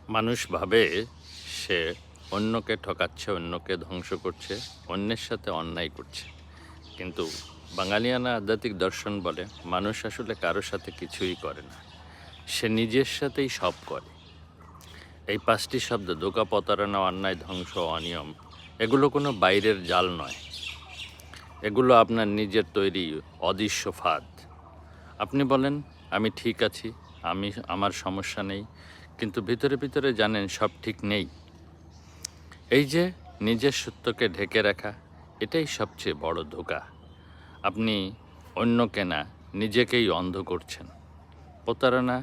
মানুষ ভাবে সে অন্যকে ঠকাচ্ছে, অন্যকে ধ্বংস করছে, অন্যের সাথে অন্যায় করছে। কিন্তু বাঙালিয়ানা আধ্যাত্মিক দর্শন বলে মানুষ আসলে কারোর সাথে কিছুই করে না, সে নিজের সাথেই সব করে। এই ৫টি শব্দ ধোঁকা, প্রতারণা, অন্যায়, ধ্বংস, অনিয়ম এগুলো কোনো বাইরের জাল নয়, এগুলো আপনার নিজের তৈরি অদৃশ্য ফাঁদ। আপনি বলেন আমি ঠিক আছি, আমার সমস্যা নেই, কিন্তু ভিতরে ভিতরে জানেন সব ঠিক নেই। এই যে নিজের সত্যকে ঢেকে রাখা, এটাই সবচেয়ে বড় ধোঁকা। আপনি অন্যকে না, নিজেকেই অন্ধ করছেন। প্রতারণা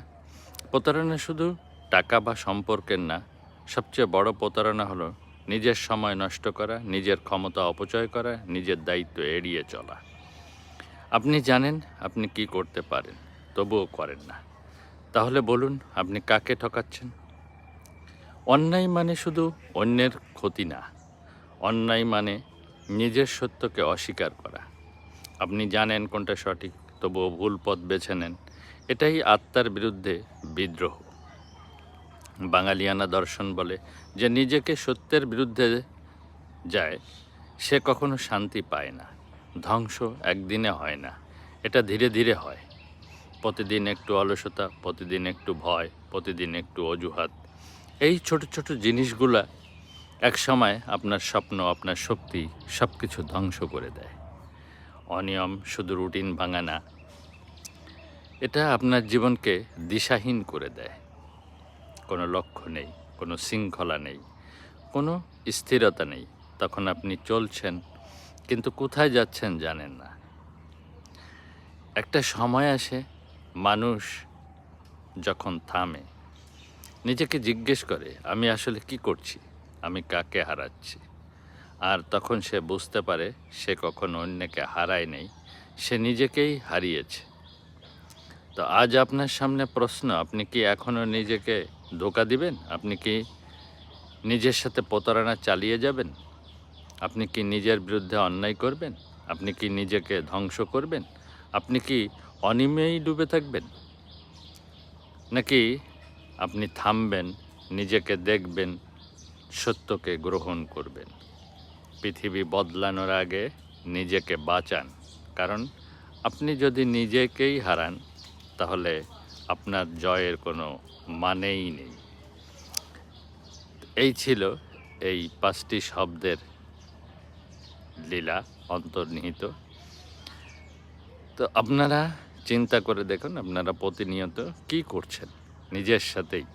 প্রতারণা শুধু টাকা বা সম্পর্কের না, সবচেয়ে বড় প্রতারণা হলো নিজের সময় নষ্ট করা, নিজের ক্ষমতা অপচয় করা, নিজের দায়িত্ব এড়িয়ে চলা। আপনি জানেন আপনি কি করতে পারেন, তবুও করেন না। তাহলে বলুন আপনি কাকে ঠকাচ্ছেন? অন্যায় মানে শুধু অন্যের ক্ষতি না, অন্যায় মানে নিজের সত্যকে অস্বীকার করা। আপনি জানেন কোনটা সঠিক, তবুও ভুল পথ বেছে নেন। এটাই আত্মার বিরুদ্ধে বিদ্রোহ। বাঙালিয়ানা দর্শন বলে যে নিজেকে সত্যের বিরুদ্ধে যায় সে কখনো শান্তি পায় না। ধ্বংস একদিনে হয় না, এটা ধীরে ধীরে হয়। প্রতিদিন একটু অলসতা, প্রতিদিন একটু ভয়, প্রতিদিন একটু অজুহাত। এই ছোট ছোট জিনিসগুলা একসময় আপনার স্বপ্ন, আপনার শক্তি সব কিছু ধ্বংস করে দেয়। অনিয়ম শুধু রুটিন ভাঙা না, এটা আপনার জীবনকে দিশাহীন করে দেয়। কোনো লক্ষ্য নেই, কোনো শৃঙ্খলা নেই, কোনো স্থিরতা নেই। তখন আপনি চলছেন, কিন্তু কোথায় যাচ্ছেন জানেন না। একটা সময় আসে, মানুষ যখন থামে, নিজেকে জিজ্ঞেস করে আমি আসলে কি করছি, আমি কাকে হারাচ্ছি। আর তখন সে বুঝতে পারে সে কখনো অন্যকে হারায় নেই, সে নিজেকেই হারিয়েছে। তো আজ আপনার সামনে প্রশ্ন, আপনি কি এখনও নিজেকে ধোঁকা দিবেন? আপনি কি নিজের সাথে প্রতারণা চালিয়ে যাবেন? আপনি কি নিজের বিরুদ্ধে অন্যায় করবেন? আপনি কি নিজেকে ধ্বংস করবেন? আপনি কি অনিমেই ডুবে থাকবেন? নাকি আপনি থামবেন, নিজেকে দেখবেন, সত্যকে গ্রহণ করবেন? পৃথিবী বদলানোর আগে নিজেকে বাঁচান, কারণ আপনি যদি নিজেকেই হারান তাহলে আপনার জয়ের কোনো মানেই নেই। এই ছিল এই ৫টি শব্দের লীলা অন্তর্নিহিত। তো আপনারা চিন্তা করে দেখুন আপনারা প্রতিনিয়ত কি করছেন নিজের সাথেই।